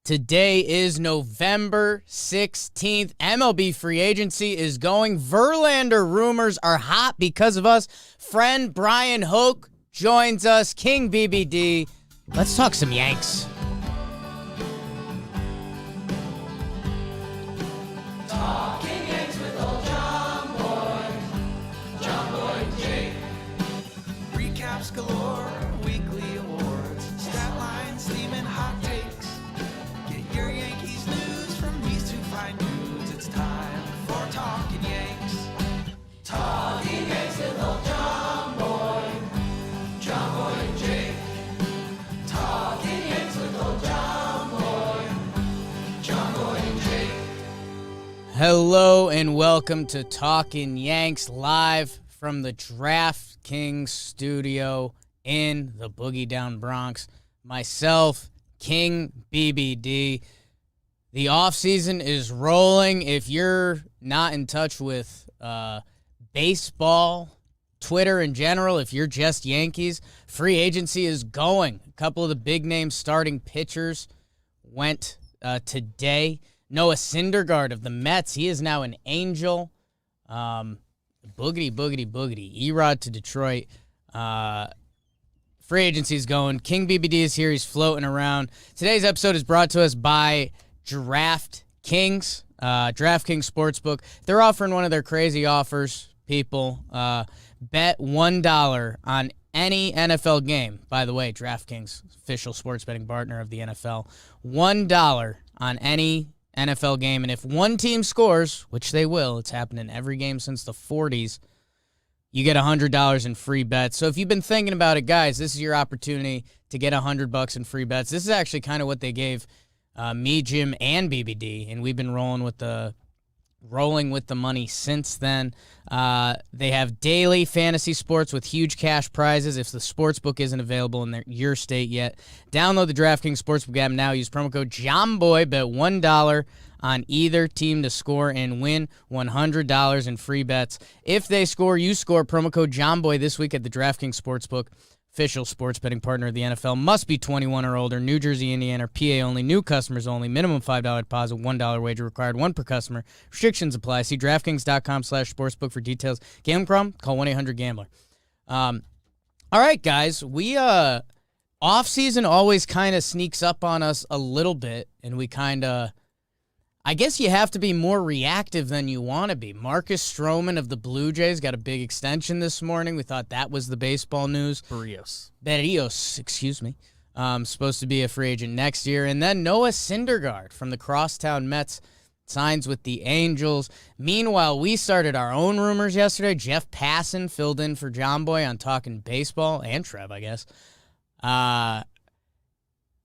Today is November 16th. MLB free agency is going. Verlander rumors are hot because of us. Friend Bryan Hoch joins us. King BBD. Let's talk some Yanks. Talking Yanks with old JOMBOY. JOMBOY Jake. Recaps galore, weekly awards, stat lines, steaming hot takes. Get your Yankees news from these two fine dudes. It's time for Talkin' Yanks. Talking Yanks with old JOMBOY. JOMBOY and Jake. Talking Yanks with old JOMBOy. JOMBOY and Jake. Hello and welcome to Talkin' Yanks live from the DraftKings studio in the Boogie Down Bronx. Myself, King BBD. The offseason is rolling. If you're not in touch with baseball, Twitter in general, if you're just Yankees, free agency is going. A couple of the big name starting pitchers went today. Noah Syndergaard of the Mets, he is now an Angel. Boogity. Erod to Detroit. Free agency's going. King BBD is here. He's floating around. Today's episode is brought to us by DraftKings. DraftKings Sportsbook. They're offering one of their crazy offers, people. Bet $1 on any NFL game. By the way, DraftKings, official sports betting partner of the NFL. $1 on any NFL game. And if one team scores, which they will, it's happened in every game since the 40s, you get $100 in free bets. So if you've been thinking about it, guys, this is your opportunity to get $100 in free bets. This is actually kind of what they gave me, Jim, and BBD, and we've been rolling with the money since then. They have daily fantasy sports with huge cash prizes if the sportsbook isn't available in your state yet. Download the DraftKings Sportsbook app now. Use promo code JOMBOY. Bet $1 on either team to score and win $100 in free bets. If they score, you score. Promo code JOMBOY this week at the DraftKings Sportsbook. Official sports betting partner of the NFL. Must be 21 or older. New Jersey, Indiana, or PA only. New customers only. Minimum $5 deposit. $1 wager required. One per customer. Restrictions apply. See DraftKings.com/sportsbook for details. Gambling problem? Call 1-800-GAMBLER. All right, guys. We off-season always kind of sneaks up on us a little bit, and we kind of, I guess you have to be more reactive than you want to be. Marcus Stroman of the Blue Jays got a big extension this morning. We thought that was the baseball news. Berrios, excuse me. Supposed to be a free agent next year. And then Noah Syndergaard from the Crosstown Mets signs with the Angels. Meanwhile, we started our own rumors yesterday. Jeff Passan filled in for JOMBOY on Talking Baseball, and Trev, I guess.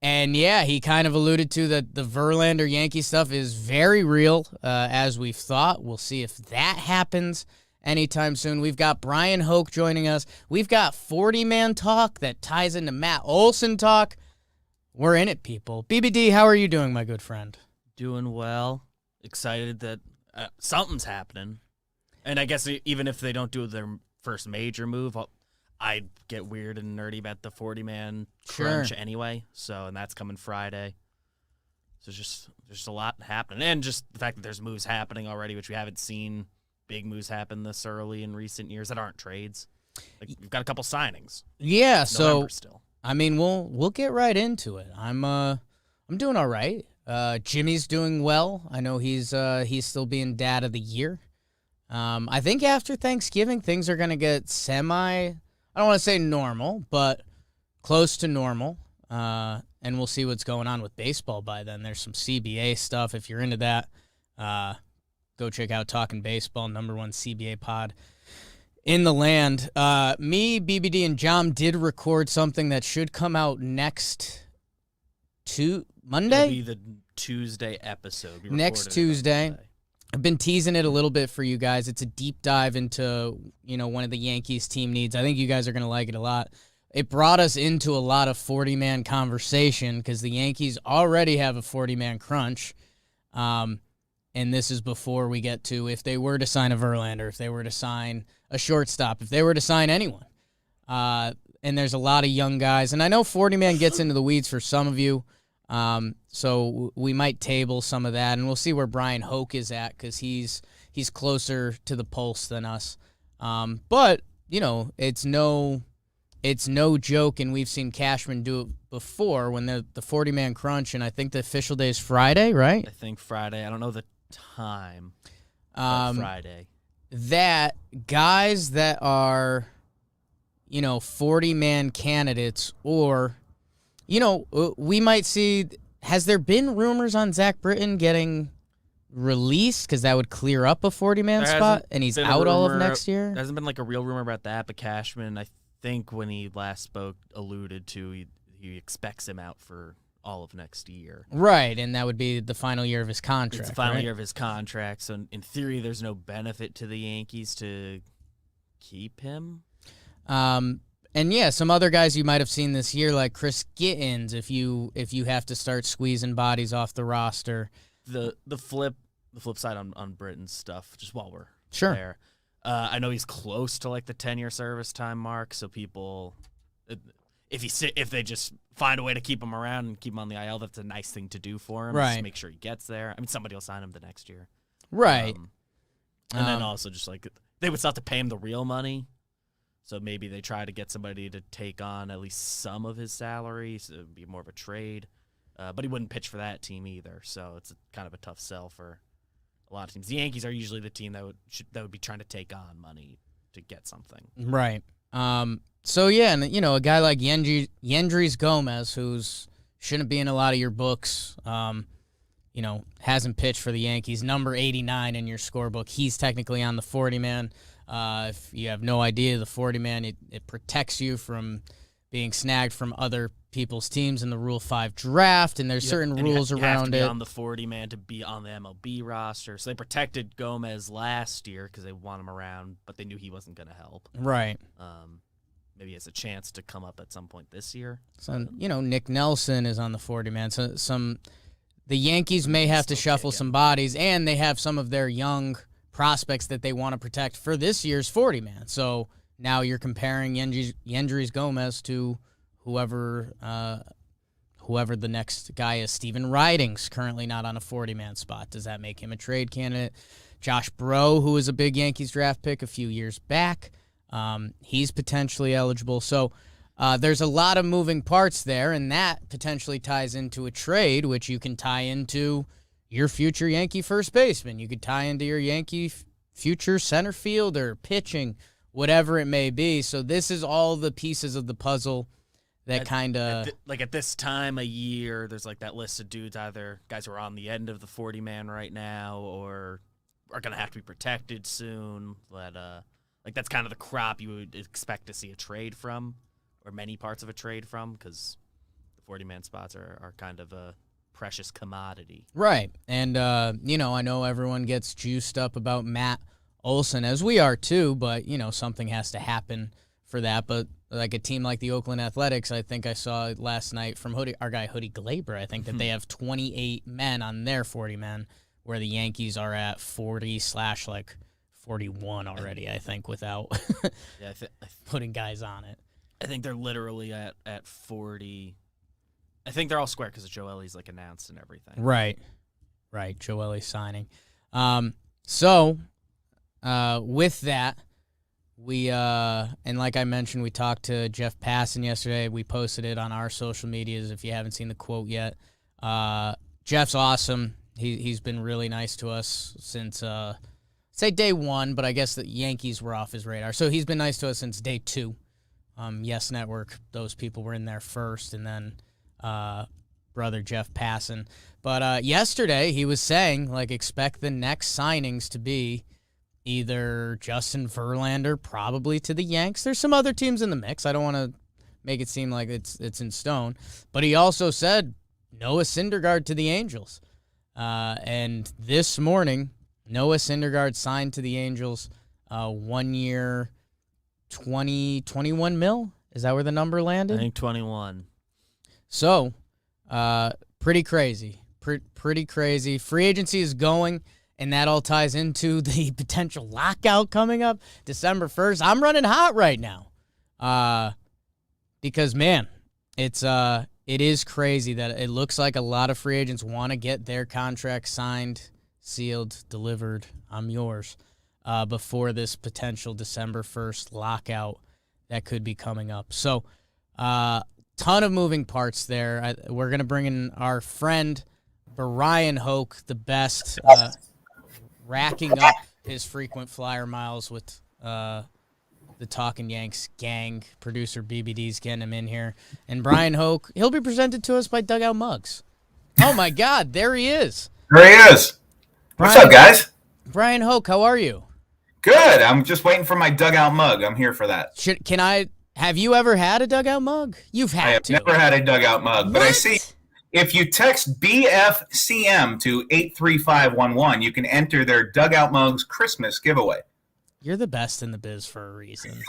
And yeah, he kind of alluded to that the Verlander Yankee stuff is very real, as we've thought. We'll see if that happens anytime soon. We've got Bryan Hoch joining us. We've got 40-man talk that ties into Matt Olson talk. We're in it, people. BBD, how are you doing, my good friend? Doing well. Excited that something's happening. And I guess even if they don't do their first major move, I'd get weird and nerdy about the 40-man crunch anyway. So, and that's coming Friday. So there's just a lot happening. And just the fact that there's moves happening already, which we haven't seen big moves happen this early in recent years that aren't trades. Like, we've got a couple signings. Yeah, November still. I mean, we'll get right into it. I'm doing all right. Jimmy's doing well. I know he's still being dad of the year. I think after Thanksgiving things are gonna get I don't want to say normal, but close to normal. And we'll see what's going on with baseball by then. There's some CBA stuff. If you're into that, go check out Talkin' Baseball, #1 CBA pod in the land. Me, BBD, and Jom did record something that should come out next Monday? It'll be the Tuesday episode. Next Tuesday. I've been teasing it a little bit for you guys. It's a deep dive into, one of the Yankees team needs. I think you guys are going to like it a lot. It brought us into a lot of 40-man conversation because the Yankees already have a 40-man crunch. And this is before we get to if they were to sign a Verlander, if they were to sign a shortstop, if they were to sign anyone. And there's a lot of young guys. And I know 40-man gets into the weeds for some of you. So we might table some of that, and we'll see where Bryan Hoch is at because he's closer to the pulse than us. But it's no joke, and we've seen Cashman do it before when the 40-man crunch, and I think the official day is Friday, right? I think Friday. I don't know the time. Friday. That guys that are 40-man candidates, or we might see. Has there been rumors on Zach Britton getting released because that would clear up a 40-man spot, and he's out all of next year? There hasn't been like a real rumor about that, but Cashman, I think when he last spoke, alluded to he expects him out for all of next year. Right, and that would be the final year of his contract. It's the final year of his contract, so in theory, there's no benefit to the Yankees to keep him. And yeah, some other guys you might have seen this year, like Chris Gittins, if you have to start squeezing bodies off the roster. The flip side on Britton's stuff, just while we're sure there. I know he's close to like the 10-year service time mark, so people, if they just find a way to keep him around and keep him on the IL, that's a nice thing to do for him. Right. Just make sure he gets there. I mean, somebody will sign him the next year. Right. And then also just like they would still have to pay him the real money. So maybe they try to get somebody to take on at least some of his salary, so it would be more of a trade. But he wouldn't pitch for that team either, so it's kind of a tough sell for a lot of teams. The Yankees are usually the team that would be trying to take on money to get something. Right. So yeah, and a guy like Yendrys Gomez, who's shouldn't be in a lot of your books, hasn't pitched for the Yankees, number 89 in your scorebook. He's technically on the 40-man. If you have no idea, the 40-man, it protects you from being snagged from other people's teams in the Rule 5 draft, and there's certain rules around it. You have to be it. on the 40-man to be on the MLB roster. So they protected Gomez last year because they want him around, but they knew he wasn't going to help. Right. Maybe he has a chance to come up at some point this year. So, Nick Nelson is on the 40-man. So the Yankees may have to shuffle some bodies, and they have some of their young prospects that they want to protect for this year's 40-man. So now you're comparing Yendrys Gomez to whoever the next guy is. Steven Riding's currently not on a 40-man spot. Does that make him a trade candidate? Josh Breaux, who was a big Yankees draft pick a few years back, he's potentially eligible. So there's a lot of moving parts there, and that potentially ties into a trade, which you can tie into your future Yankee first baseman. You could tie into your Yankee future center fielder, pitching, whatever it may be. So this is all the pieces of the puzzle that kind of... at this time of year, there's like that list of dudes, either guys who are on the end of the 40-man right now or are going to have to be protected soon. But that's kind of the crop you would expect to see a trade from, or many parts of a trade from, because the 40-man spots are kind of a precious commodity. Right. And, I know everyone gets juiced up about Matt Olson, as we are too, but, something has to happen for that. But like a team like the Oakland Athletics, I think I saw last night from our guy Hoodie Glaber, I think that they have 28 men on their 40 men, where the Yankees are at 40/41 already, I think, without putting guys on it. I think they're literally at 40. I think they're all square because Joelly's announced and everything. Right. Joelly's signing. So with that, we and like I mentioned, we talked to Jeff Passan yesterday. We posted it on our social medias if you haven't seen the quote yet. Jeff's awesome. He's been really nice to us since say day one, but I guess the Yankees were off his radar. So he's been nice to us since day two. Yes Network, those people were in there first, and then brother Jeff Passan. But yesterday he was saying, expect the next signings to be either Justin Verlander, probably to the Yanks. There's some other teams in the mix. I don't want to make it seem like it's in stone. But he also said Noah Syndergaard to the Angels. And this morning, Noah Syndergaard signed to the Angels 1 year, 21 mil. Is that where the number landed? I think 21. So, pretty crazy. Pretty crazy. Free agency is going, and that all ties into the potential lockout coming up December 1st. I'm running hot right now. Because, man, it's it is crazy that it looks like a lot of free agents want to get their contract signed, sealed, delivered, I'm yours, before this potential December 1st lockout that could be coming up. So, ton of moving parts there. We're going to bring in our friend Bryan Hoch, the best, racking up his frequent flyer miles with the Talkin Yanks gang. Producer BBD's getting him in here. And Bryan Hoch, he'll be presented to us by Dugout Mugs. Oh, my God, there he is. There he is. What's up, guys? Bryan Hoch, how are you? Good. I'm just waiting for my Dugout Mug. I'm here for that. Have you ever had a Dugout Mug? You've had I have to. never had a Dugout Mug, but I see if you text BFCM to 83511, you can enter their Dugout Mugs Christmas giveaway. You're the best in the biz for a reason.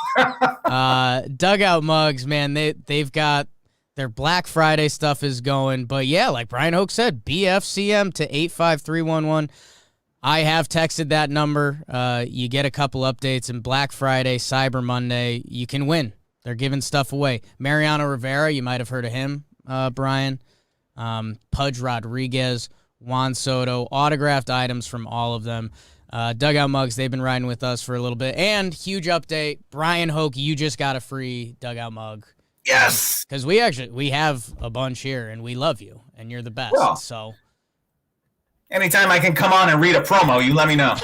Dugout Mugs, man, they've got their Black Friday stuff is going. But, yeah, like Bryan Hoch said, BFCM to 85311. I have texted that number. You get a couple updates, and Black Friday, Cyber Monday, you can win. They're giving stuff away. Mariano Rivera, you might have heard of him, Brian. Pudge Rodriguez, Juan Soto, autographed items from all of them. Dugout Mugs, they've been riding with us for a little bit. And huge update, Bryan Hoch, you just got a free Dugout Mug. Yes. Because we have a bunch here, and we love you, and you're the best. Well, so anytime I can come on and read a promo, you let me know.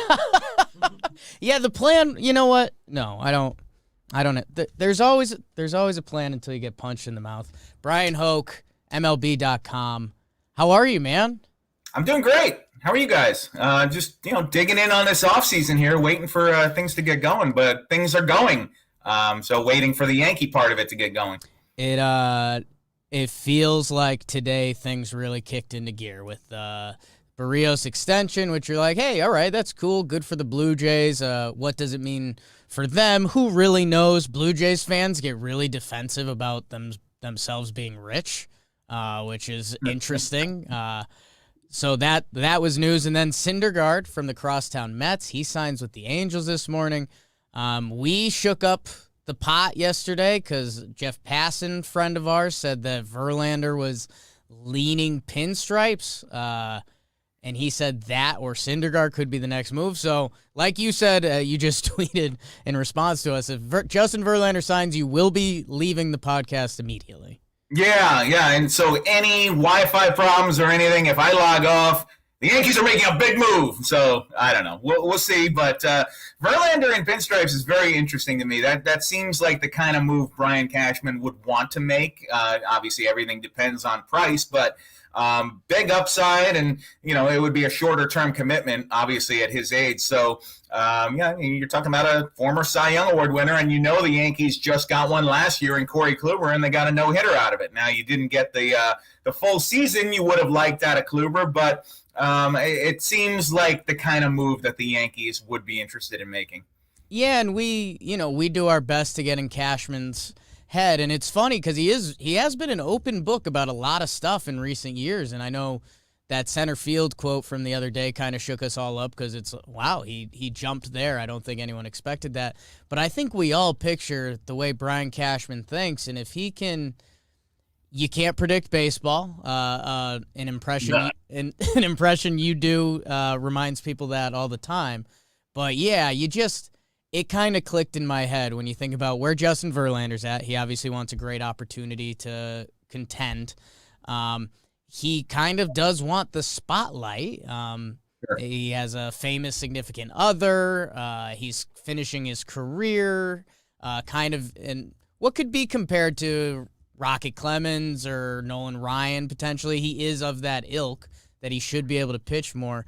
Yeah, the plan, you know what? No, I don't. There's always a plan until you get punched in the mouth. Bryan Hoch, MLB.com. How are you, man? I'm doing great. How are you guys? Just, digging in on this offseason here, waiting for things to get going, but things are going. So waiting for the Yankee part of it to get going. It feels like today things really kicked into gear with Barrios extension, which you're like, hey, all right, that's cool. Good for the Blue Jays. What does it mean for them? Who really knows? Blue Jays fans get really defensive about themselves being rich, which is interesting. So that was news. And then Syndergaard from the Crosstown Mets, he signs with the Angels this morning. We shook up the pot yesterday because Jeff Passan, friend of ours, said that Verlander was leaning pinstripes. And he said that or Syndergaard could be the next move. So, like you said, you just tweeted in response to us, if Justin Verlander signs, you will be leaving the podcast immediately. Yeah. And so any Wi-Fi problems or anything, if I log off, the Yankees are making a big move. So, I don't know. We'll see. But Verlander in pinstripes is very interesting to me. That seems like the kind of move Brian Cashman would want to make. Obviously, everything depends on price, but big upside, and it would be a shorter term commitment, obviously at his age. So you're talking about a former Cy Young Award winner, and the Yankees just got one last year in Corey Kluber, and they got a no hitter out of it. Now you didn't get the full season you would have liked out of Kluber, but it seems like the kind of move that the Yankees would be interested in making. Yeah, and we do our best to get in Cashman's head, and it's funny because he has been an open book about a lot of stuff in recent years, and I know that center field quote from the other day kind of shook us all up because it's, wow, he jumped there. I don't think anyone expected that, but I think we all picture the way Brian Cashman thinks, and if he can, you can't predict baseball. An impression you do reminds people that all the time, but yeah, it kind of clicked in my head when you think about where Justin Verlander's at. He obviously wants a great opportunity to contend. He kind of does want the spotlight. Sure. He has a famous significant other. He's finishing his career kind of in what could be compared to Rocket Clemens or Nolan Ryan potentially. He is of that ilk that he should be able to pitch more.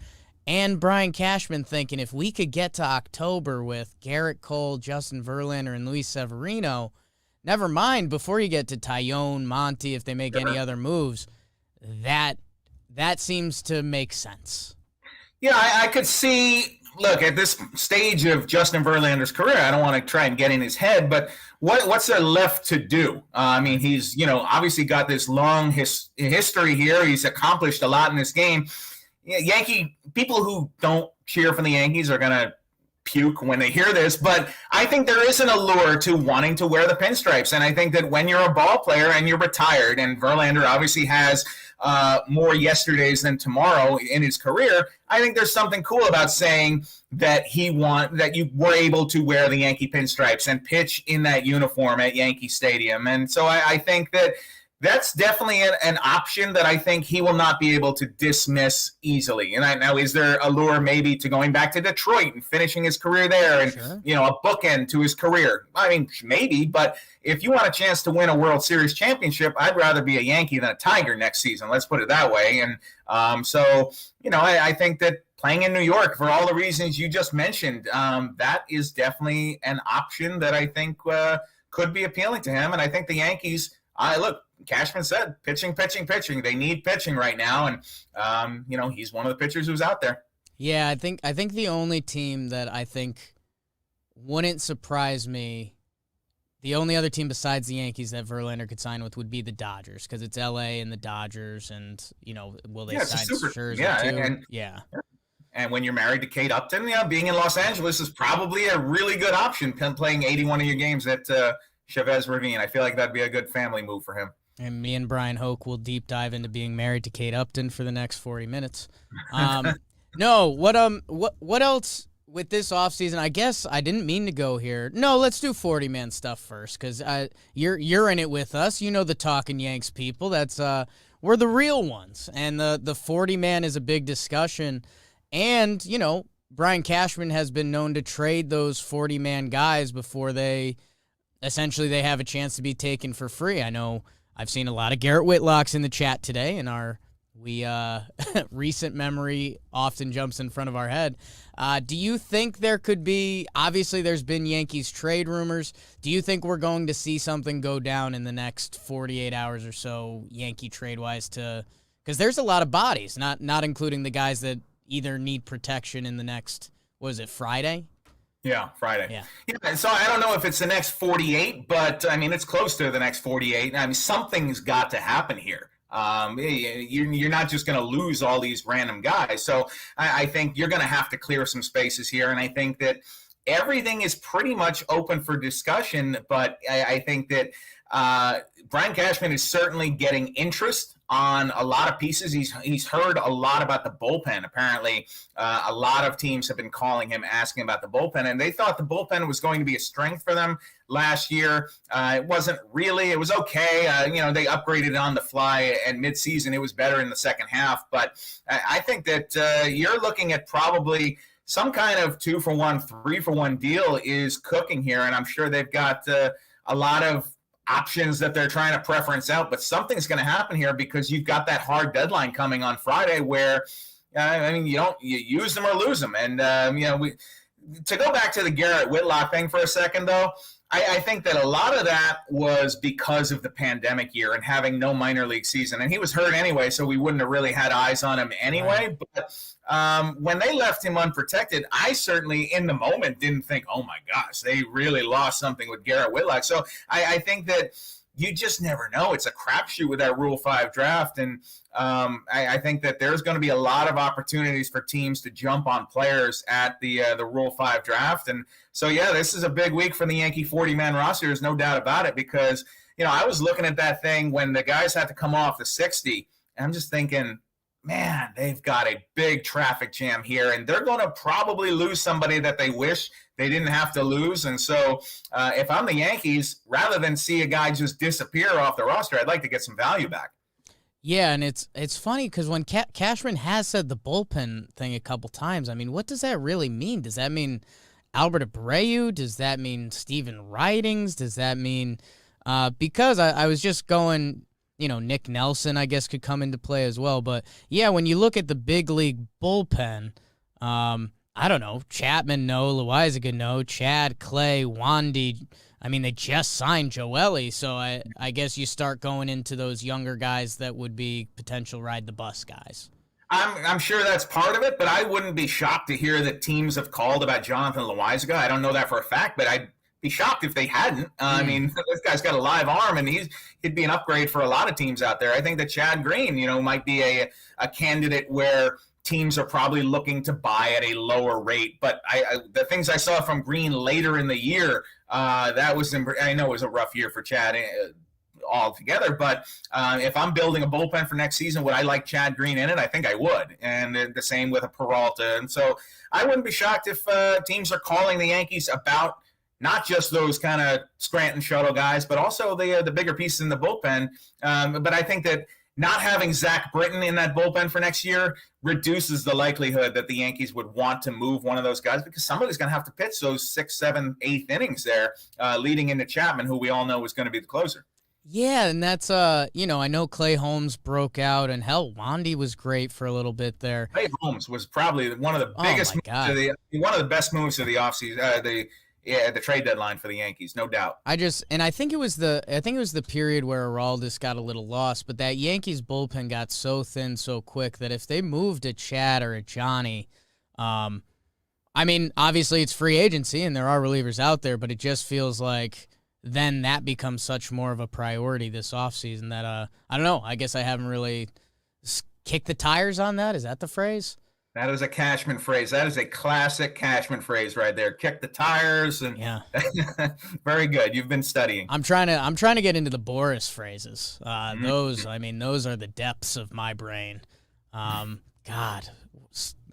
And Brian Cashman thinking if we could get to October with Garrett Cole, Justin Verlander, and Luis Severino, never mind before you get to Tyone, Monty, if they make any other moves, that seems to make sense. Yeah, I could see, look, at this stage of Justin Verlander's career, I don't want to try and get in his head, but what's there left to do? I mean, he's, obviously got this long history here. He's accomplished a lot in this game. Yankee people who don't cheer for the Yankees are going to puke when they hear this, but I think there is an allure to wanting to wear the pinstripes. And I think that when you're a ball player and you're retired, and Verlander obviously has more yesterdays than tomorrow in his career, I think there's something cool about saying that you were able to wear the Yankee pinstripes and pitch in that uniform at Yankee Stadium. And so I think that that's definitely an option that I think he will not be able to dismiss easily. And now, is there a lure maybe to going back to Detroit and finishing his career there and, Sure. a bookend to his career? I mean, maybe, but if you want a chance to win a World Series championship, I'd rather be a Yankee than a Tiger next season. Let's put it that way. And I think that playing in New York, for all the reasons you just mentioned, that is definitely an option that I think could be appealing to him. And I think the Yankees, look, Cashman said, pitching. They need pitching right now, and he's one of the pitchers who's out there. Yeah, I think the only team that I think wouldn't surprise me, the only other team besides the Yankees that Verlander could sign with would be the Dodgers, because it's L.A. and the Dodgers, and will they sign Scherzer too? And when you're married to Kate Upton, being in Los Angeles is probably a really good option. Playing 81 of your games at Chavez Ravine, I feel like that'd be a good family move for him. And me and Bryan Hoch will deep dive into being married to Kate Upton for the next 40 minutes. No, what else with this offseason? I guess I didn't mean to go here. No, let's do 40-man stuff first, because you're in it with us. You know the Talkin Yanks people. That's we're the real ones, and the 40-man is a big discussion. And Brian Cashman has been known to trade those 40-man guys before they have a chance to be taken for free. I know I've seen a lot of Garrett Whitlocks in the chat today, and recent memory often jumps in front of our head. Do you think there could be, obviously there's been Yankees trade rumors, do you think we're going to see something go down in the next 48 hours or so, Yankee trade-wise, because there's a lot of bodies, not including the guys that either need protection in the next, Friday? Yeah, Friday. Yeah. So I don't know if it's the next 48, but I mean, it's close to the next 48. I mean, something's got to happen here. You're not just going to lose all these random guys. So I think you're going to have to clear some spaces here. And I think that everything is pretty much open for discussion. But I think that Brian Cashman is certainly getting interest on a lot of pieces. He's heard a lot about the bullpen. Apparently, a lot of teams have been calling him, asking about the bullpen, and they thought the bullpen was going to be a strength for them last year. It wasn't really. It was okay. They upgraded it on the fly, and midseason it was better in the second half. But I think that you're looking at probably some kind of 2-for-1, 3-for-1 deal is cooking here, and I'm sure they've got a lot of options that they're trying to preference out, but something's going to happen here because you've got that hard deadline coming on Friday where, you use them or lose them. And, to go back to the Garrett Whitlock thing for a second, though, I think that a lot of that was because of the pandemic year and having no minor league season. And he was hurt anyway, so we wouldn't have really had eyes on him anyway. But when they left him unprotected, I certainly, in the moment, didn't think, oh, my gosh, they really lost something with Garrett Whitlock. So I think that you just never know. It's a crapshoot with that Rule 5 draft. And I think that there's going to be a lot of opportunities for teams to jump on players at the Rule 5 draft. And so, this is a big week for the Yankee 40-man roster. There's no doubt about it because, I was looking at that thing when the guys had to come off the 60, and I'm just thinking, man, they've got a big traffic jam here, and they're going to probably lose somebody that they wish they didn't have to lose. And so if I'm the Yankees, rather than see a guy just disappear off the roster, I'd like to get some value back. Yeah, and it's funny because when Cashman has said the bullpen thing a couple times, I mean, what does that really mean? Does that mean Albert Abreu? Does that mean Steven Ridings? Does that mean because I was just going, Nick Nelson, I guess, could come into play as well. But, yeah, when you look at the big league bullpen, I don't know, Chapman, no, Loaizaga, no, Chad, Clay, Wandy. I mean, they just signed Joely, so I guess you start going into those younger guys that would be potential ride-the-bus guys. I'm sure that's part of it, but I wouldn't be shocked to hear that teams have called about Jonathan Loaizaga. I don't know that for a fact, but I'd be shocked if they hadn't. I mean, this guy's got a live arm, and he'd be an upgrade for a lot of teams out there. I think that Chad Green, might be a candidate where teams are probably looking to buy at a lower rate. But the things I saw from Green later in the year, I know it was a rough year for Chad altogether, but if I'm building a bullpen for next season, would I like Chad Green in it? I think I would. And the same with a Peralta. And so I wouldn't be shocked if teams are calling the Yankees about not just those kind of Scranton shuttle guys, but also the bigger pieces in the bullpen. But I think that not having Zach Britton in that bullpen for next year reduces the likelihood that the Yankees would want to move one of those guys, because somebody's going to have to pitch those 6th, 7th, 8th innings there, leading into Chapman, who we all know is going to be the closer. Yeah, and that's I know Clay Holmes broke out, and hell, Wandy was great for a little bit there. Clay Holmes was probably one of the biggest, one of the best moves of the offseason, the trade deadline for the Yankees, no doubt. I think it was the period where Aroldis got a little lost, but that Yankees bullpen got so thin so quick that if they moved a Chad or a Johnny, obviously it's free agency and there are relievers out there, but it just feels like then that becomes such more of a priority this offseason that I don't know. I guess I haven't really kicked the tires on that. Is that the phrase? That is a Cashman phrase. That is a classic Cashman phrase right there. Kick the tires, and yeah, very good. You've been studying. I'm trying to get into the Boris phrases. Those are the depths of my brain. God,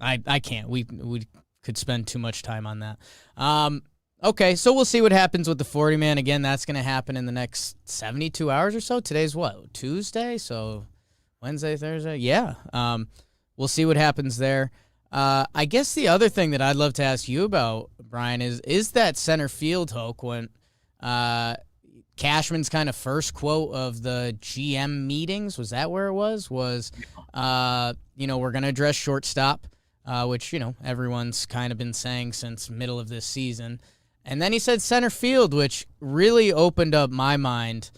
I can't. We could spend too much time on that. Okay, so we'll see what happens with the 40-man. Again, that's going to happen in the next 72 hours or so. Today's what, Tuesday? So Wednesday, Thursday? Yeah. We'll see what happens there. I guess the other thing that I'd love to ask you about, Brian, is that center field, Hoch, when Cashman's kind of first quote of the GM meetings, was that where it was? Was, we're going to address shortstop, which, everyone's kind of been saying since middle of this season. And then he said center field, which really opened up my mind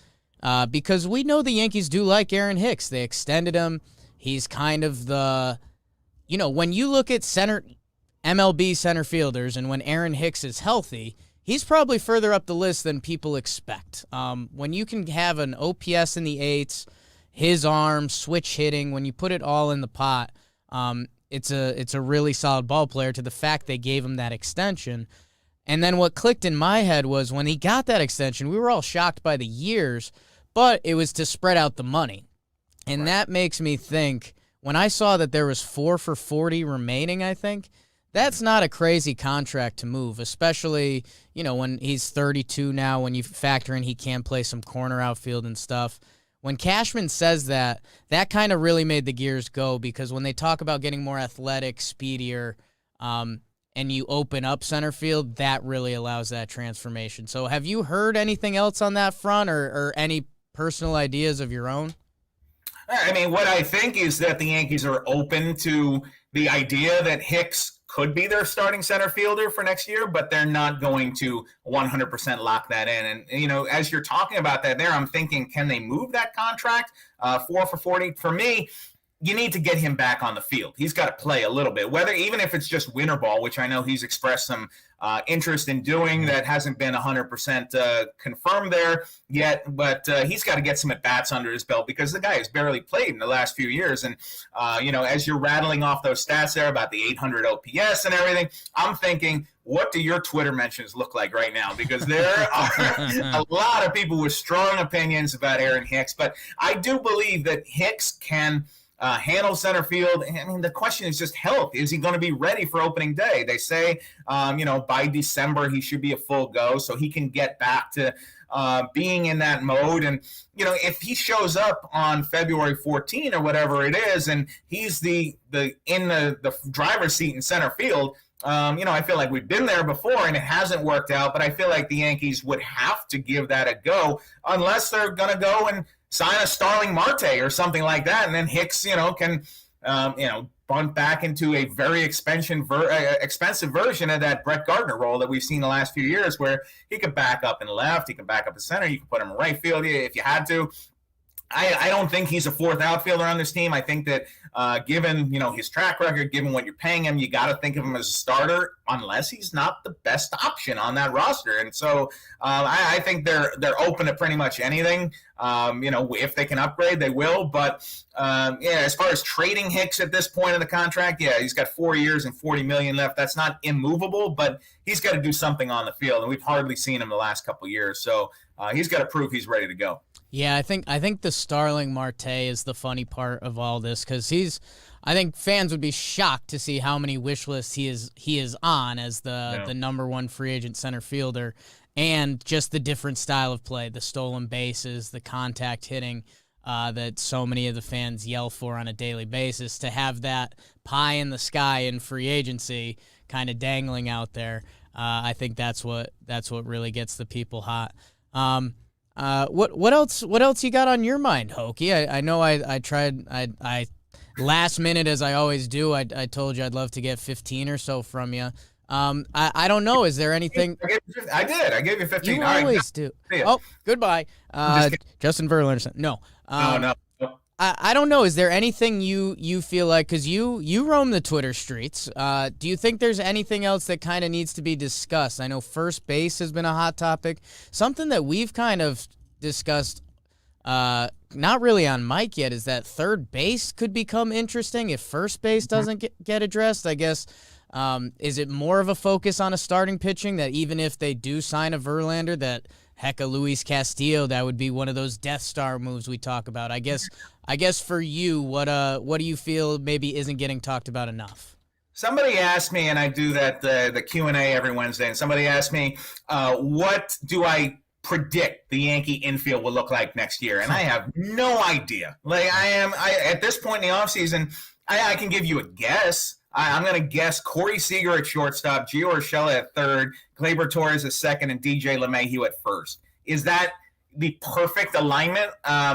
because we know the Yankees do like Aaron Hicks. They extended him. He's kind of the, when you look at MLB center fielders and when Aaron Hicks is healthy, he's probably further up the list than people expect. When you can have an OPS in the 8s, his arm, switch hitting, when you put it all in the pot, it's a really solid ball player, to the fact they gave him that extension. And then what clicked in my head was when he got that extension, we were all shocked by the years, but it was to spread out the money. And that makes me think, when I saw that there was 4 for $40 remaining, I think, that's not a crazy contract to move, especially, when he's 32 now, when you factor in he can play some corner outfield and stuff. When Cashman says that kind of really made the gears go, because when they talk about getting more athletic, speedier, and you open up center field, that really allows that transformation. So have you heard anything else on that front, or any personal ideas of your own? What I think is that the Yankees are open to the idea that Hicks could be their starting center fielder for next year, but they're not going to 100% lock that in. And, as you're talking about that there, I'm thinking, can they move that contract 4 for $40? For me, you need to get him back on the field. He's got to play a little bit, even if it's just winter ball, which I know he's expressed some interest in doing. That hasn't been 100% confirmed there yet, but he's got to get some at-bats under his belt, because the guy has barely played in the last few years. And, as you're rattling off those stats there about the 800 OPS and everything, I'm thinking, what do your Twitter mentions look like right now? Because there are a lot of people with strong opinions about Aaron Hicks, but I do believe that Hicks can handle center field. The question is just health. Is he going to be ready for opening day? They say, by December he should be a full go, so he can get back to being in that mode. And, if he shows up on February 14 or whatever it is, and he's in the driver's seat in center field, I feel like we've been there before and it hasn't worked out, but I feel like the Yankees would have to give that a go, unless they're going to go and sign a Starling Marte or something like that, and then Hicks, can, bunt back into a very expensive version of that Brett Gardner role that we've seen the last few years, where he could back up in left, he can back up in center, you can put him in right field if you had to. I don't think he's a fourth outfielder on this team. I think that given his track record, given what you're paying him, you got to think of him as a starter, unless he's not the best option on that roster. And so I think they're open to pretty much anything. If they can upgrade, they will. But as far as trading Hicks at this point in the contract, he's got 4 years and $40 million left. That's not immovable, but he's got to do something on the field, and we've hardly seen him the last couple of years. So he's got to prove he's ready to go. Yeah, I think the Starling Marte is the funny part of all this, because I think fans would be shocked to see how many wish lists he is on as the number one free agent center fielder, and just the different style of play, the stolen bases, the contact hitting that so many of the fans yell for on a daily basis. To have that pie in the sky in free agency kind of dangling out there, I think that's what really gets the people hot. What else you got on your mind, Hokie? I know I tried last minute, as I always do. I told you I'd love to get 15 or so from you. I don't know. Is there anything? I did. I gave you 15. You always do. Oh, goodbye. Justin Verlander. No. No. I don't know. Is there anything you feel like, because you roam the Twitter streets, do you think there's anything else that kind of needs to be discussed? I know first base has been a hot topic. Something that we've kind of discussed, not really on Mike yet, is that third base could become interesting if first base doesn't get addressed. I guess, is it more of a focus on a starting pitching, that even if they do sign a Verlander, that heck, a Luis Castillo, that would be one of those Death Star moves we talk about? I guess for you, what do you feel maybe isn't getting talked about enough? Somebody asked me, and I do that the Q&A every Wednesday, and somebody asked me, what do I predict the Yankee infield will look like next year? And I have no idea. Like, I at this point in the offseason, I can give you a guess. I'm going to guess Corey Seager at shortstop, Gio Urshela at third, Gleyber Torres at second, and DJ LeMahieu at first. Is that the perfect alignment?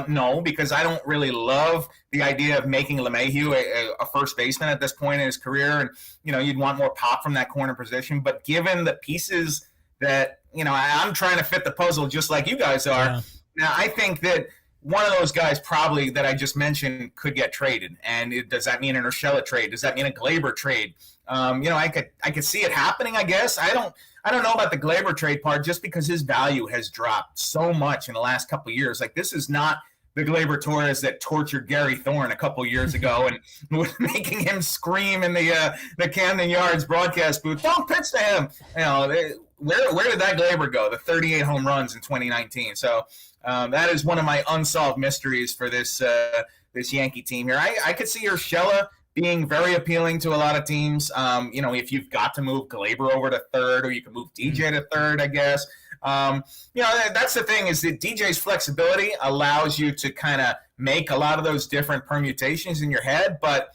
No, because I don't really love the idea of making LeMahieu a first baseman at this point in his career. And, you'd want more pop from that corner position. But given the pieces that, I'm trying to fit the puzzle just like you guys are. Yeah. Now, I think that one of those guys probably that I just mentioned could get traded. And does that mean an Urshela trade? Does that mean a Gleyber trade? I could see it happening, I guess. I don't know about the Gleyber trade part, just because his value has dropped so much in the last couple of years. Like, this is not the Gleyber Torres that tortured Gary Thorne a couple of years ago and was making him scream in the Camden Yards broadcast booth, "Don't pitch to him!" Where did that Gleyber go? The 38 home runs in 2019. So that is one of my unsolved mysteries for this Yankee team here. I could see Urshela being very appealing to a lot of teams. If you've got to move Gleyber over to third, or you can move DJ to third, I guess. That's the thing, is that DJ's flexibility allows you to kind of make a lot of those different permutations in your head. But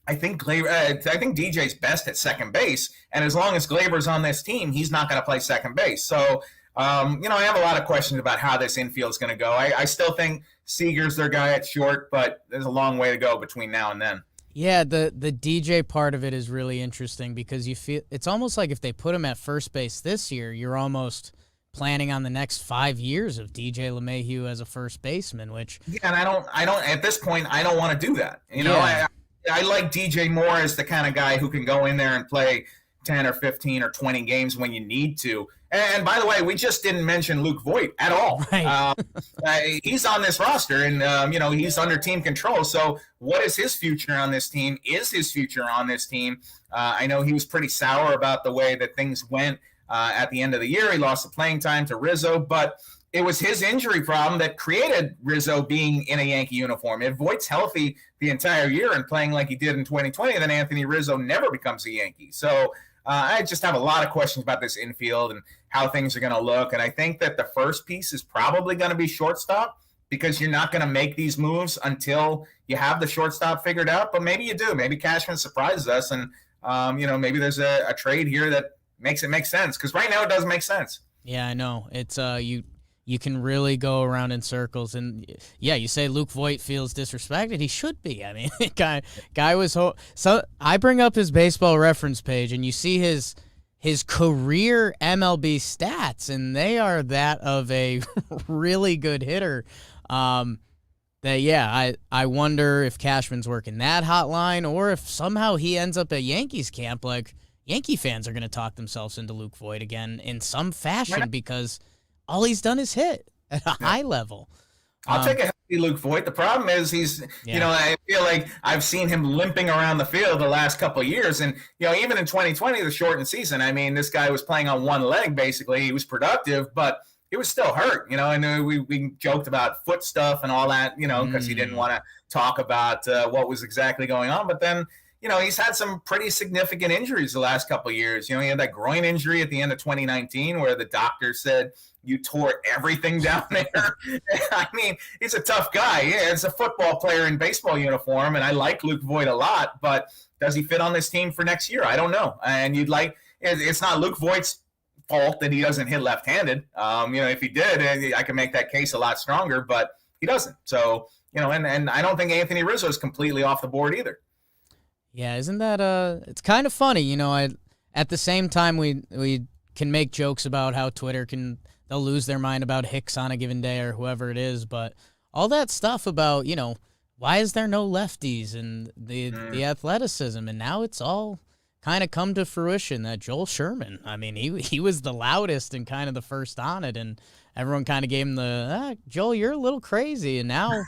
I think DJ's best at second base, and as long as Gleyber's on this team, he's not going to play second base. So, I have a lot of questions about how this infield is going to go. I still think Seager's their guy at short, but there's a long way to go between now and then. Yeah, the DJ part of it is really interesting, because you feel it's almost like if they put him at first base this year, you're almost planning on the next 5 years of DJ LeMahieu as a first baseman, which and I don't at this point, I don't want to do that. I like DJ more as the kind of guy who can go in there and play 10 or 15 or 20 games when you need to. And by the way, we just didn't mention Luke Voit at all. Right. He's on this roster, and he's under team control. So what is his future on this team? Is his future on this team? I know he was pretty sour about the way that things went at the end of the year. He lost the playing time to Rizzo, but it was his injury problem that created Rizzo being in a Yankee uniform. If Voigt's healthy the entire year and playing like he did in 2020, then Anthony Rizzo never becomes a Yankee. So I just have a lot of questions about this infield and how things are going to look. And I think that the first piece is probably going to be shortstop, because you're not going to make these moves until you have the shortstop figured out. But maybe you do. Maybe Cashman surprises us, and maybe there's a trade here that makes it make sense, because right now it doesn't make sense. Yeah, I know. It's you can really go around in circles, and yeah, you say Luke Voit feels disrespected. He should be. I mean, guy was so. I bring up his Baseball Reference page, and you see his career MLB stats, and they are that of a really good hitter. I wonder if Cashman's working that hotline or if somehow he ends up at Yankees camp. Like, Yankee fans are going to talk themselves into Luke Voigt again in some fashion because all he's done is hit at a high level. I'll take a healthy Luke Voigt. The problem is I feel like I've seen him limping around the field the last couple of years. And, even in 2020, the shortened season, I mean, this guy was playing on one leg, basically. He was productive, but he was still hurt, and we joked about foot stuff and all that, because he didn't want to talk about what was exactly going on. But then, he's had some pretty significant injuries the last couple of years. He had that groin injury at the end of 2019 where the doctor said you tore everything down there. I mean, he's a tough guy. Yeah, it's a football player in baseball uniform, and I like Luke Voigt a lot, but does he fit on this team for next year? I don't know. And it's not Luke Voigt's fault that he doesn't hit left-handed. If he did, I can make that case a lot stronger, but he doesn't. So, and I don't think Anthony Rizzo is completely off the board either. Yeah, isn't that it's kind of funny, at the same time we can make jokes about how Twitter they'll lose their mind about Hicks on a given day or whoever it is, but all that stuff about, why is there no lefties and the athleticism, and now it's all kind of come to fruition that Joel Sherman, I mean, he was the loudest and kind of the first on it, and everyone kind of gave him Joel, you're a little crazy, and now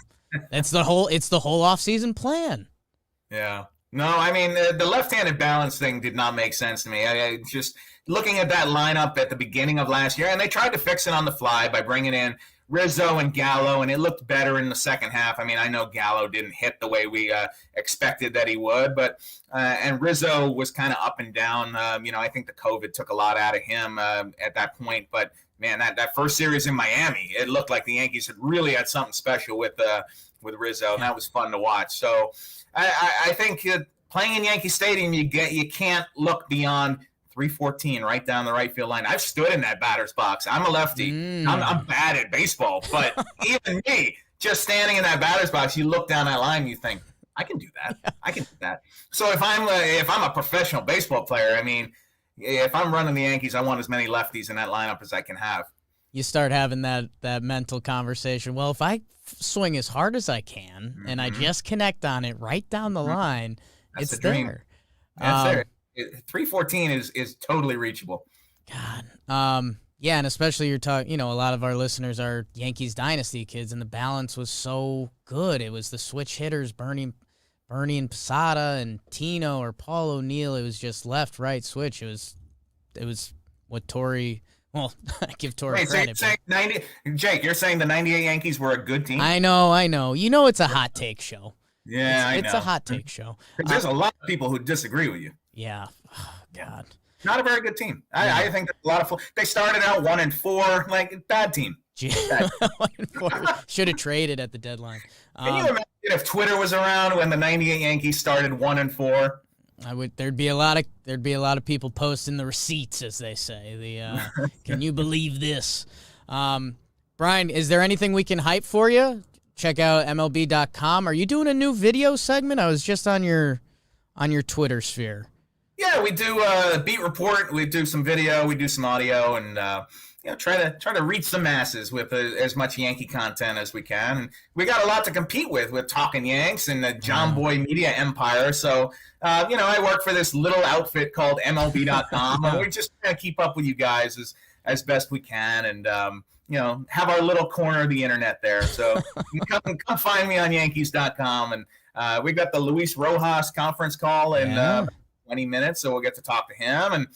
it's the whole offseason plan. Yeah. No, I mean, the left-handed balance thing did not make sense to me. I just looking at that lineup at the beginning of last year, and they tried to fix it on the fly by bringing in Rizzo and Gallo, and it looked better in the second half. I mean, I know Gallo didn't hit the way we expected that he would, but and Rizzo was kind of up and down. I think the COVID took a lot out of him at that point, but man, that first series in Miami, it looked like the Yankees had really had something special with Rizzo, and that was fun to watch. So I think playing in Yankee Stadium, you can't look beyond 314 right down the right field line. I've stood in that batter's box. I'm a lefty. I'm bad at baseball, but even me, just standing in that batter's box, you look down that line, you think, I can do that. I can do that. So if I'm a professional baseball player, I mean, if I'm running the Yankees, I want as many lefties in that lineup as I can have. You start having that mental conversation. Well, if I swing as hard as I can and I just connect on it right down the line, That's it's the dream. there. That's there. 314 is totally reachable. God. Yeah, and especially you're talking, a lot of our listeners are Yankees dynasty kids, and the balance was so good. It was the switch hitters, Bernie and Posada and Tino or Paul O'Neill. It was just left, right switch. It was what Torrey. Well, I give Torrey credit. So Jake, you're saying the 98 Yankees were a good team? I know. It's a hot take show. Yeah, it's a hot take show. There's a lot of people who disagree with you. Yeah. Oh, God. Not a very good team. I think there's a lot of they started out 1-4, like bad team. Should have traded at the deadline. Can you imagine if Twitter was around when the 98 Yankees started 1-4? There'd be a lot of people posting the receipts, as they say. Can you believe this? Bryan, is there anything we can hype for you? Check out MLB.com. Are you doing a new video segment? I was just on your Twitter sphere. Yeah, we do a beat report. We do some video. We do some audio, and try to reach the masses with as much Yankee content as we can. And we got a lot to compete with Talkin Yanks and the JOMBOY media empire. So, I work for this little outfit called MLB.com, and we just trying to keep up with you guys as best we can, and have our little corner of the internet there. So you can come find me on Yankees.com, and we got the Luis Rojas conference call in 20 minutes, so we'll get to talk to him and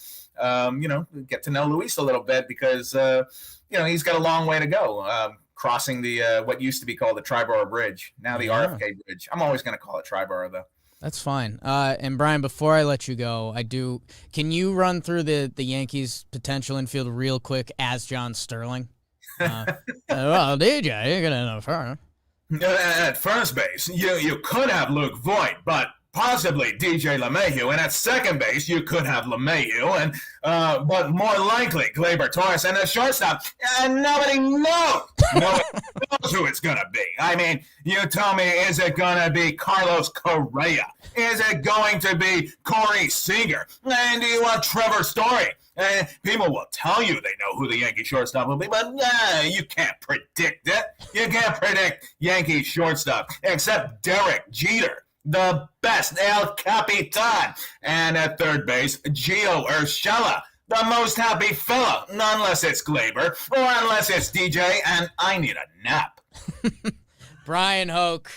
get to know Luis a little bit because he's got a long way to go crossing the what used to be called the Triborough Bridge, now the RFK Bridge. I'm always going to call it Triborough though. That's fine. And Bryan, before I let you go, can you run through the Yankees' potential infield real quick as John Sterling? Well, DJ, you're gonna know first. At first base, you could have Luke Voigt, but possibly DJ LeMahieu, and at second base you could have LeMahieu, and but more likely Gleyber Torres, and at shortstop, nobody knows. Nobody knows who it's gonna be. I mean, you tell me, is it gonna be Carlos Correa? Is it going to be Corey Seager? And do you want Trevor Story? People will tell you they know who the Yankee shortstop will be, but you can't predict it. You can't predict Yankee shortstop, except Derek Jeter, the best El Capitan. And at third base, Gio Urshela, the most happy fella, unless it's Glaber or unless it's DJ, and I need a nap. Bryan Hoch.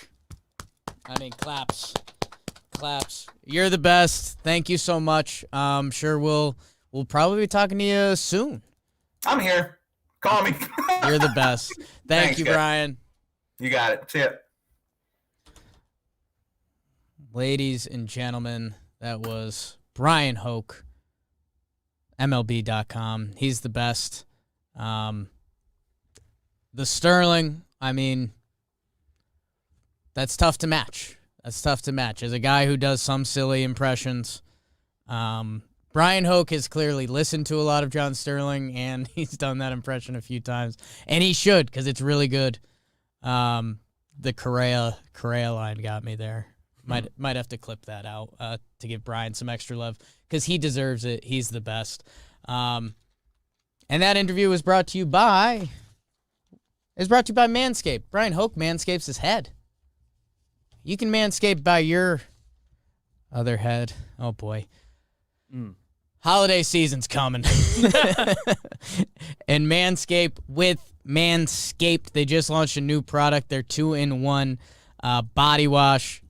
Claps. You're the best. Thank you so much. I'm sure we'll probably be talking to you soon. I'm here. Call me. You're the best. Thanks, you, guys. Bryan. You got it. See ya. Ladies and gentlemen, that was Bryan Hoch, MLB.com. He's the best. The Sterling, I mean, that's tough to match. As a guy who does some silly impressions, Bryan Hoch has clearly listened to a lot of John Sterling, and he's done that impression a few times. And he should, because it's really good. The Correa line got me there. Might have to clip that out to give Bryan some extra love, because he deserves it. He's the best. And that interview was brought to you by Manscaped. Bryan Hoch manscapes his head. You can manscape by your other head. Oh, boy. Holiday season's coming. And with Manscaped, they just launched a new product. Their 2-in-1 body wash,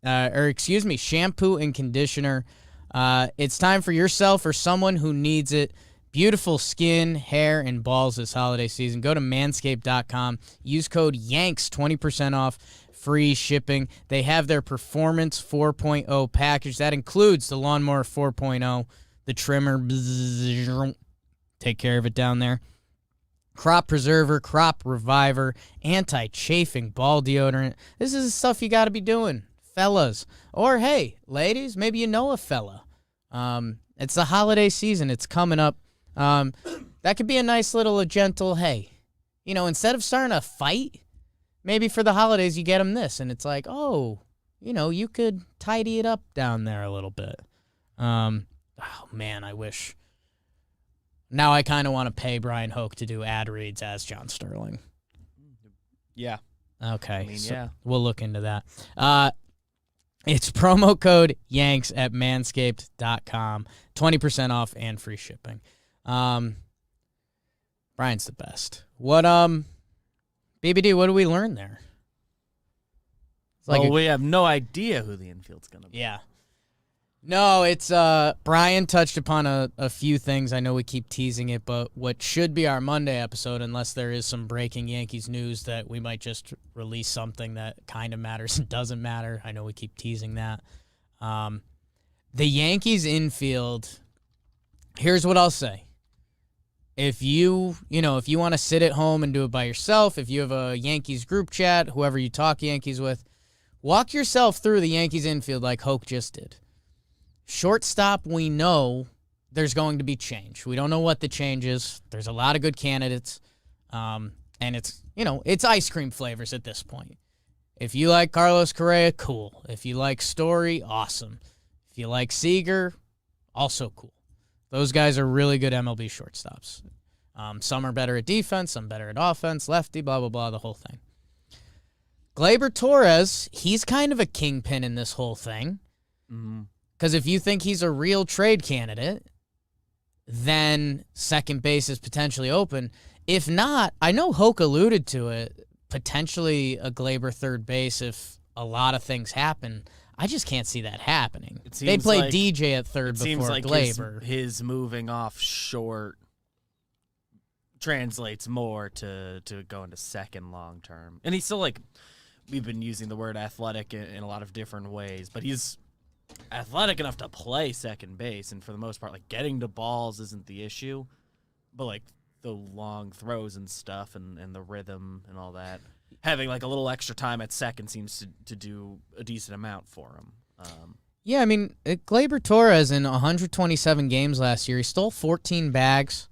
shampoo and conditioner. It's time for yourself or someone who needs it. Beautiful skin, hair, and balls this holiday season. Go to manscaped.com. Use code YANKS, 20% off. Free shipping. They have their Performance 4.0 package. That includes the Lawnmower 4.0, the trimmer. Take care of it down there. Crop Preserver, Crop Reviver, Anti-Chafing Ball Deodorant. This is the stuff you got to be doing, fellas. Or, hey, ladies, maybe you know a fella. It's the holiday season. It's coming up. That could be a nice little, gentle, hey, instead of starting a fight, maybe for the holidays, you get them this, and it's like, oh, you could tidy it up down there a little bit. Oh, man, I wish. Now I kind of want to pay Bryan Hoch to do ad reads as John Sterling. Yeah. Okay. Yeah. We'll look into that. It's promo code YANKS at manscaped.com. 20% off and free shipping. Bryan's the best. BBD, what do we learn there? We have no idea who the infield's going to be. Yeah. No, it's Bryan touched upon a few things. I know we keep teasing it, but what should be our Monday episode, unless there is some breaking Yankees news that we might just release something that kind of matters and doesn't matter. I know we keep teasing that. The Yankees infield, here's what I'll say. If you want to sit at home and do it by yourself, if you have a Yankees group chat, whoever you talk Yankees with, walk yourself through the Yankees infield like Hoch just did. Shortstop, we know there's going to be change. We don't know what the change is. There's a lot of good candidates, and it's ice cream flavors at this point. If you like Carlos Correa, cool. If you like Story, awesome. If you like Seager, also cool. Those guys are really good MLB shortstops. Some are better at defense, some better at offense, lefty, blah, blah, blah, the whole thing. Gleyber Torres, he's kind of a kingpin in this whole thing. Because if you think he's a real trade candidate, then second base is potentially open. If not, I know Hoch alluded to it, potentially a Gleyber third base if a lot of things happen. I just can't see that happening. They played like, DJ at third before like Gleyber. His moving off short translates more to going to second long term. And he's still we've been using the word athletic in a lot of different ways, but he's athletic enough to play second base. And for the most part, getting to balls isn't the issue, but the long throws and stuff and the rhythm and all that. Having a little extra time at second seems to do a decent amount for him. Yeah, I mean, Gleyber Torres in 127 games last year, he stole 14 bags.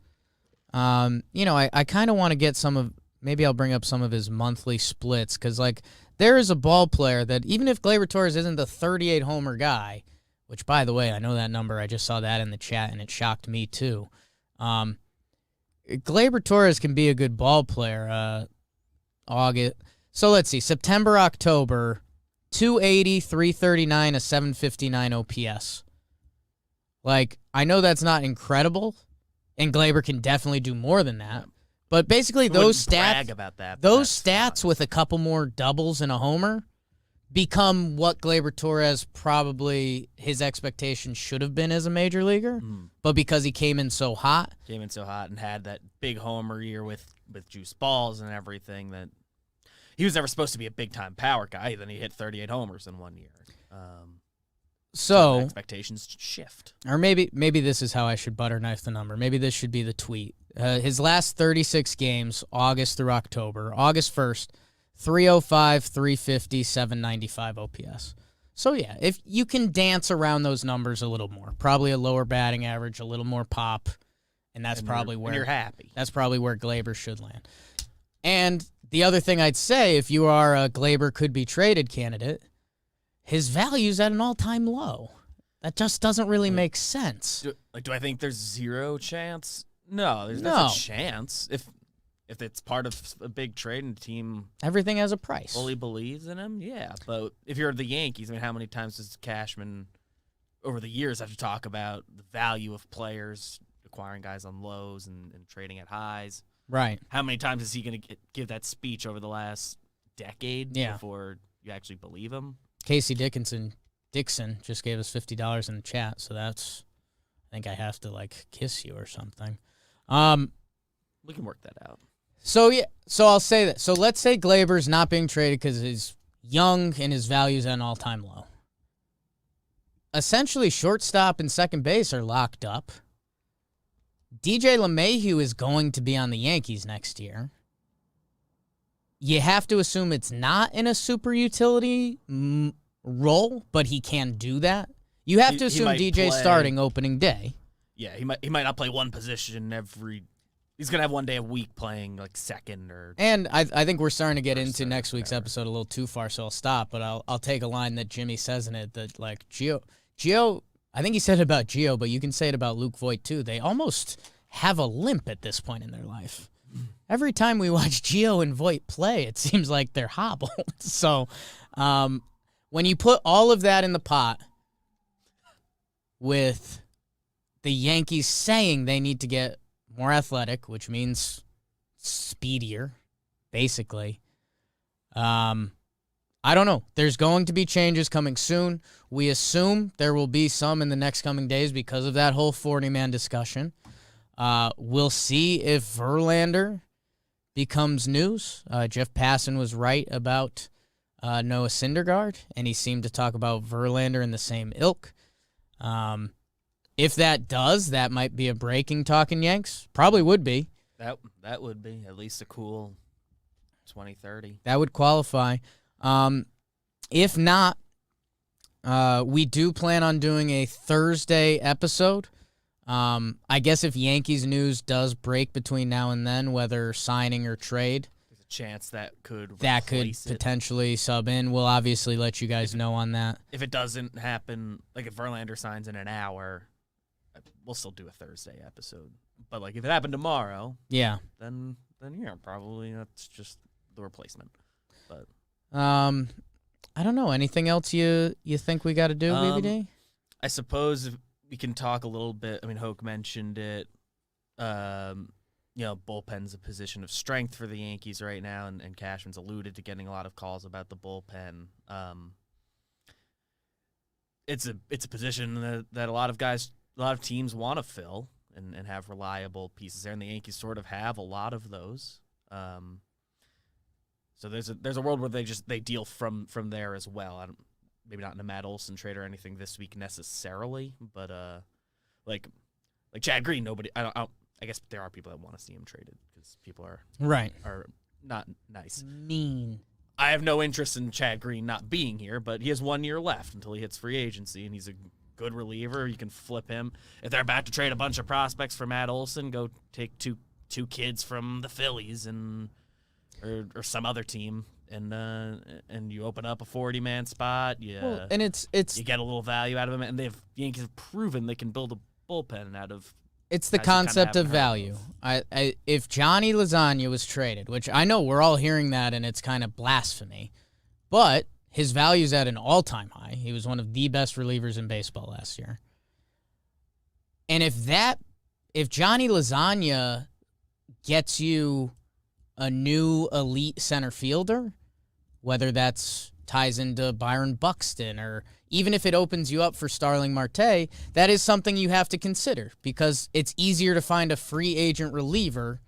I kind of want to get maybe I'll bring up some of his monthly splits because, there is a ball player that even if Gleyber Torres isn't the 38 homer guy, which, by the way, I know that number. I just saw that in the chat, and it shocked me too. Gleyber Torres can be a good ball player. August. So let's see. September, October, 280, 339, a 759 OPS. Like, I know that's not incredible, and Gleyber can definitely do more than that. But basically, those brag stats, about that, but those that's stats with a couple more doubles and a homer become what Gleyber Torres probably his expectations should have been as a major leaguer. But because he came in so hot, and had that big homer year with juice balls and everything, that he was never supposed to be a big time power guy. Then he hit 38 homers in 1 year. so expectations shift. or maybe this is how I should butter knife the number. Maybe this should be the tweet. His last 36 games, August through October. August 1st, 305, 350, 795 OPS. So, yeah, if you can dance around those numbers a little more, probably a lower batting average, a little more pop, and that's probably where you're happy. That's probably where Gleyber should land. And the other thing I'd say, if you are a Gleyber could be traded candidate, his value's at an all-time low. That just doesn't really make sense. Do I think there's zero chance? No, there's No. a chance. If it's part of a big trade and the team Everything has a price. fully believes in him, yeah. But if you're the Yankees, I mean, how many times does Cashman over the years have to talk about the value of players, acquiring guys on lows and trading at highs? Right. How many times is he going to give that speech over the last decade before you actually believe him? Casey Dixon just gave us $50 in the chat, so that's, I think I have to, like, kiss you or something. We can work that out. So, yeah, so I'll say that. So let's say Gleyber's not being traded because he's young and his value's at an all-time low. Essentially, shortstop and second base are locked up. DJ LeMahieu is going to be on the Yankees next year. You have to assume it's not in a super utility role, but he can do that. You have to assume might DJ's play. starting opening day. Yeah, he might not play one position every. He's gonna have one day a week playing like second or. And I think we're starting to get into third, next week's whatever. episode a little too far, so I'll stop. But I'll take a line that Jimmy says in it that, like, Gio, I think he said it about Gio, but you can say it about Luke Voigt too. They almost have a limp at this point in their life. Every time we watch Gio and Voigt play, it seems like they're hobbled. So when you put all of that in the pot with the Yankees saying they need to get more athletic, which means speedier, basically. I don't know. There's going to be changes coming soon. We assume there will be some in the next coming days because of that whole 40-man discussion. We'll see if Verlander becomes news. Jeff Passan was right about Noah Syndergaard, and he seemed to talk about Verlander in the same ilk. If that does, that might be a breaking Talkin' Yanks. Probably would be. That would be at least a cool 2030. That would qualify. If not, we do plan on doing a Thursday episode. I guess if Yankees news does break between now and then, whether signing or trade, There's a chance that could replace potentially sub in. We'll obviously let you guys know on that. If it doesn't happen, like if Verlander signs in an hour, we'll still do a Thursday episode. But like if it happened tomorrow, Yeah. then yeah, probably that's just the replacement. But I don't know. Anything else you think we got to do, BBD? I suppose if we can talk a little bit. I mean, Hoch mentioned it. Bullpen's a position of strength for the Yankees right now, and Cashman's alluded to getting a lot of calls about the bullpen. It's a position that a lot of teams want to fill and have reliable pieces there, and the Yankees sort of have a lot of those. So there's a world where they deal from there as well. Maybe not in a Matt Olson trade or anything this week necessarily, but like Chad Green, nobody. I guess there are people that want to see him traded because people are not nice. Mean. I have no interest in Chad Green not being here, but he has 1 year left until he hits free agency, and he's a good reliever. You can flip him. If they're about to trade a bunch of prospects for Matt Olson, go take two kids from the Phillies or some other team, and you open up a 40-man spot. And it's you get a little value out of him, and the Yankees have proven they can build a bullpen out of It's the Guys who kinda concept of haven't heard value. If Johnny Lasagna was traded, which I know we're all hearing that and it's kind of blasphemy, but his value's at an all-time high. He was one of the best relievers in baseball last year. And if Johnny Lasagna gets you a new elite center fielder, whether that's ties into Byron Buxton or even if it opens you up for Starling Marte, that is something you have to consider because it's easier to find a free agent reliever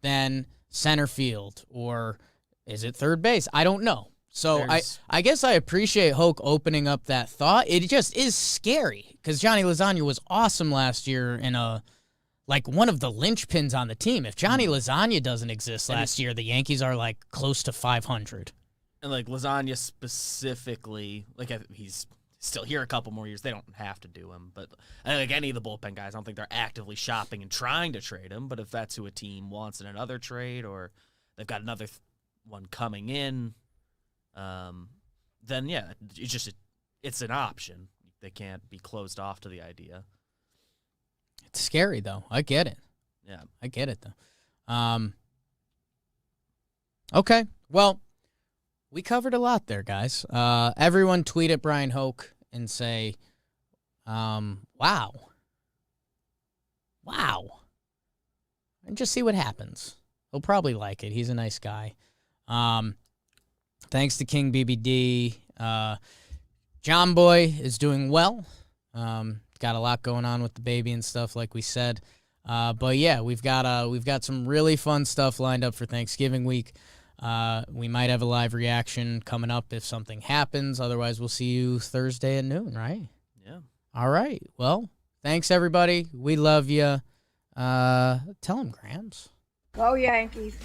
than center field or is it third base? I don't know. So I guess I appreciate Hoch opening up that thought. It just is scary because Johnny Lasagna was awesome last year in one of the linchpins on the team. If Johnny Lasagna doesn't exist last year, the Yankees are like close to 500. And like Lasagna specifically, like he's still here a couple more years. They don't have to do him, but like any of the bullpen guys, I don't think they're actively shopping and trying to trade him. But if that's who a team wants in another trade, or they've got another one coming in, then yeah, it's an option. They can't be closed off to the idea. It's scary though. I get it. Yeah, I get it though. Okay, well. We covered a lot there, guys. Everyone tweet at Bryan Hoch and say, wow. And just see what happens. He'll probably like it. He's a nice guy. Thanks to King BBD. JOMBOY is doing well. Got a lot going on with the baby and stuff, like we said. But yeah, we've got some really fun stuff lined up for Thanksgiving week. We might have a live reaction coming up if something happens. Otherwise, we'll see you Thursday at noon, right? Yeah. All right. Well, thanks, everybody. We love you. Tell them, Grams. Go Yankees.